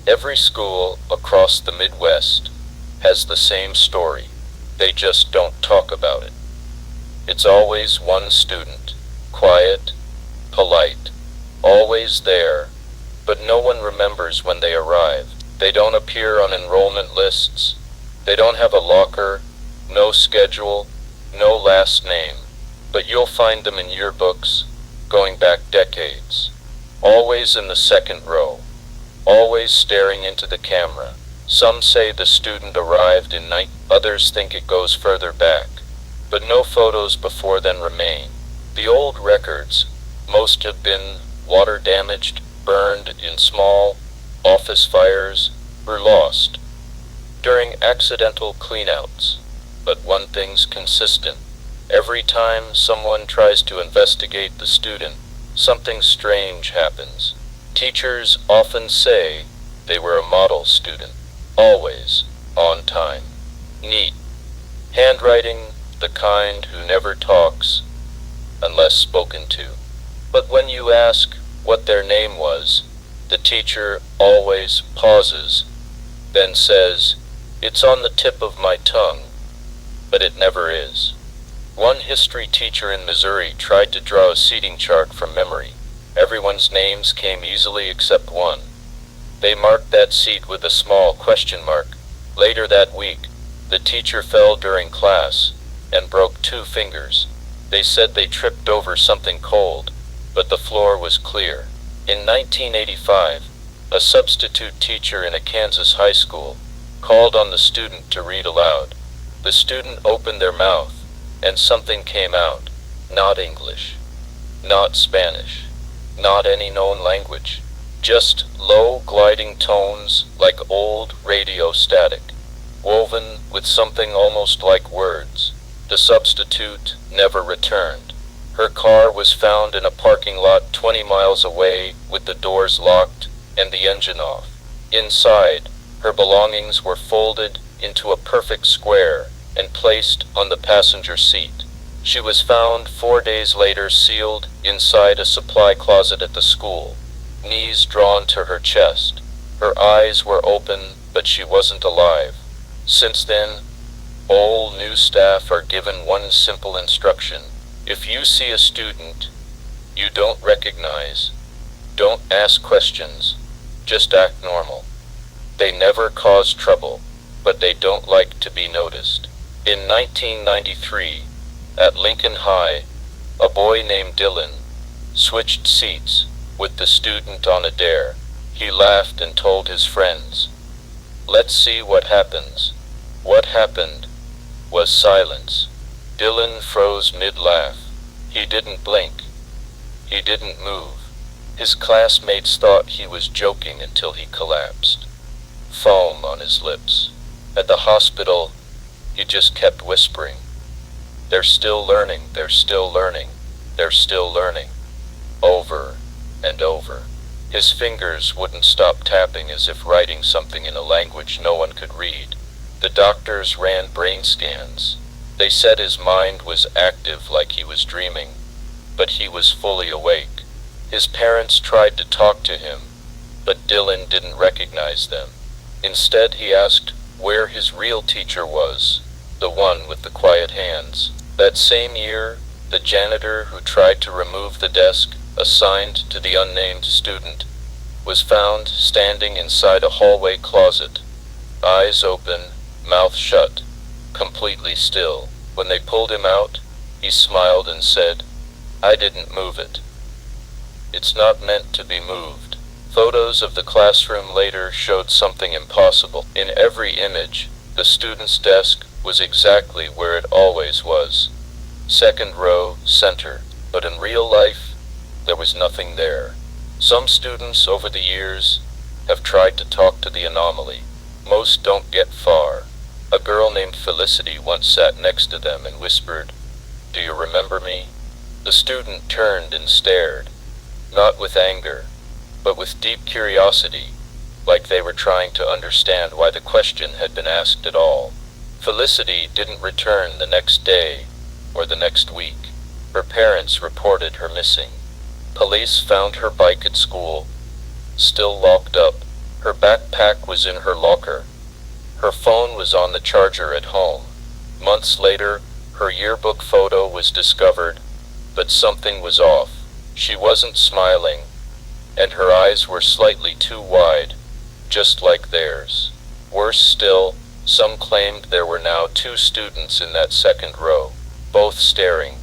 Every school across the Midwest has the same story. They just don't talk about it. It's always one student, quiet, polite, always there, but no one remembers when they arrive. They don't appear on enrollment lists. They don't have a locker, no schedule, no last name, but you'll find them in yearbooks going back decades. Always in the second row, always staring into the camera. Some say the student arrived in night, others think it goes further back, but no photos before then remain. The old records, most have been water damaged, burned in small office fires, were lost during accidental cleanouts. But one thing's consistent. Every time someone tries to investigate the student, something strange happens. Teachers often say they were a model student, always on time, neat, handwriting the kind who never talks unless spoken to. But when you ask what their name was, the teacher always pauses, then says, "It's on the tip of my tongue," but it never is. One history teacher in Missouri tried to draw a seating chart from memory. Everyone's names came easily except one. They marked that seat with a small question mark. Later that week, the teacher fell during class and broke 2 fingers. They said they tripped over something cold, but the floor was clear. In 1985, a substitute teacher in a Kansas high school called on the student to read aloud. The student opened their mouth, and something came out. Not English, not Spanish, not any known language. Just low gliding tones like old radio static, woven with something almost like words. The substitute never returned. Her car was found in a parking lot 20 miles away with the doors locked and the engine off. Inside, her belongings were folded into a perfect square and placed on the passenger seat. She was found 4 days later sealed inside a supply closet at the school, knees drawn to her chest. Her eyes were open, but she wasn't alive. Since then, all new staff are given one simple instruction. If you see a student you don't recognize, don't ask questions, just act normal. They never cause trouble, but they don't like to be noticed. In 1993, at Lincoln High, a boy named Dylan switched seats with the student on a dare. He laughed and told his friends, "Let's see what happens." What happened was silence. Dylan froze mid-laugh. He didn't blink. He didn't move. His classmates thought he was joking until he collapsed, foam on his lips. At the hospital, he just kept whispering, "They're still learning, they're still learning, they're still learning," over and over. His fingers wouldn't stop tapping as if writing something in a language no one could read. The doctors ran brain scans. They said his mind was active like he was dreaming, but he was fully awake. His parents tried to talk to him, but Dylan didn't recognize them. Instead, he asked where his real teacher was, the one with the quiet hands. That same year, the janitor who tried to remove the desk assigned to the unnamed student was found standing inside a hallway closet, eyes open, mouth shut, completely still. When they pulled him out, he smiled and said, "I didn't move it. It's not meant to be moved." Photos of the classroom later showed something impossible. In every image, the student's desk was exactly where it always was, second row, center. But in real life, there was nothing there. Some students over the years have tried to talk to the anomaly. Most don't get far. A girl named Felicity once sat next to them and whispered, "Do you remember me?" The student turned and stared, not with anger, but with deep curiosity, like they were trying to understand why the question had been asked at all. Felicity didn't return the next day or the next week. Her parents reported her missing. Police found her bike at school, still locked up, Her backpack was in her locker. Her phone was on the charger at home. Months later, her yearbook photo was discovered, but something was off. She wasn't smiling, and her eyes were slightly too wide, just like theirs. Worse still, some claimed there were now two students in that second row, both staring,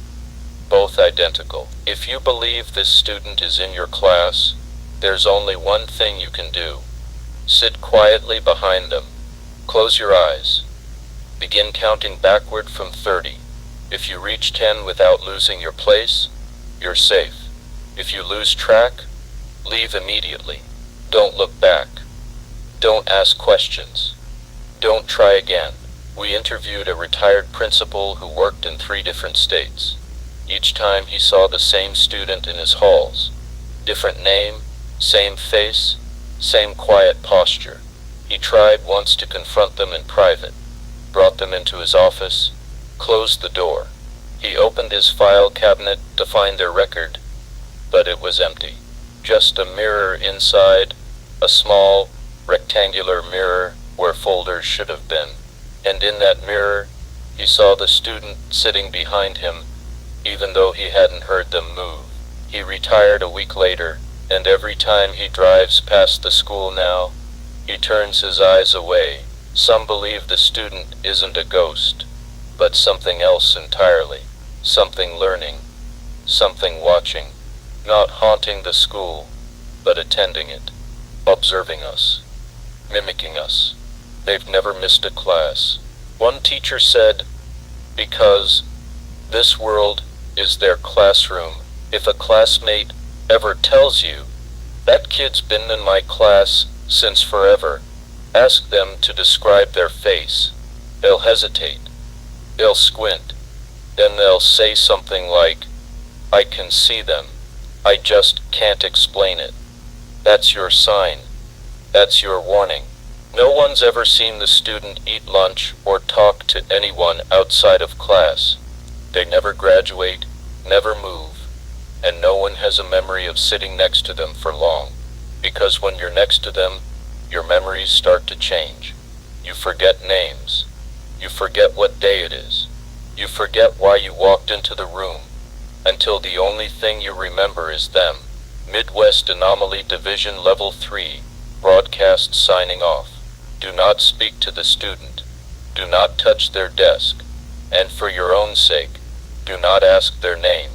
both identical. If you believe this student is in your class, there's only one thing you can do. Sit quietly behind them. Close your eyes. Begin counting backward from 30. If you reach 10 without losing your place, you're safe. If you lose track, leave immediately. Don't look back. Don't ask questions. Don't try again. We interviewed a retired principal who worked in 3 different states. Each time he saw the same student in his halls. Different name, same face, same quiet posture. He tried once to confront them in private, brought them into his office, closed the door. He opened his file cabinet to find their record, but it was empty. Just a mirror inside, a small, rectangular mirror where folders should have been. And in that mirror, he saw the student sitting behind him, even though he hadn't heard them move. He retired a week later, and every time he drives past the school now, he turns his eyes away. Some believe the student isn't a ghost, but something else entirely. Something learning, something watching, not haunting the school, but attending it, observing us, mimicking us. They've never missed a class. One teacher said, because this world is their classroom. If a classmate ever tells you, that kid's been in my class since forever, ask them to describe their face. They'll hesitate. They'll squint. Then they'll say something like, I can see them. I just can't explain it. That's your sign. That's your warning. No one's ever seen the student eat lunch or talk to anyone outside of class. They never graduate, never move, and no one has a memory of sitting next to them for long. Because when you're next to them, your memories start to change. You forget names. You forget what day it is. You forget why you walked into the room, until the only thing you remember is them. Midwest Anomaly Division Level 3, broadcast signing off. Do not speak to the student. Do not touch their desk. And for your own sake, do not ask their name.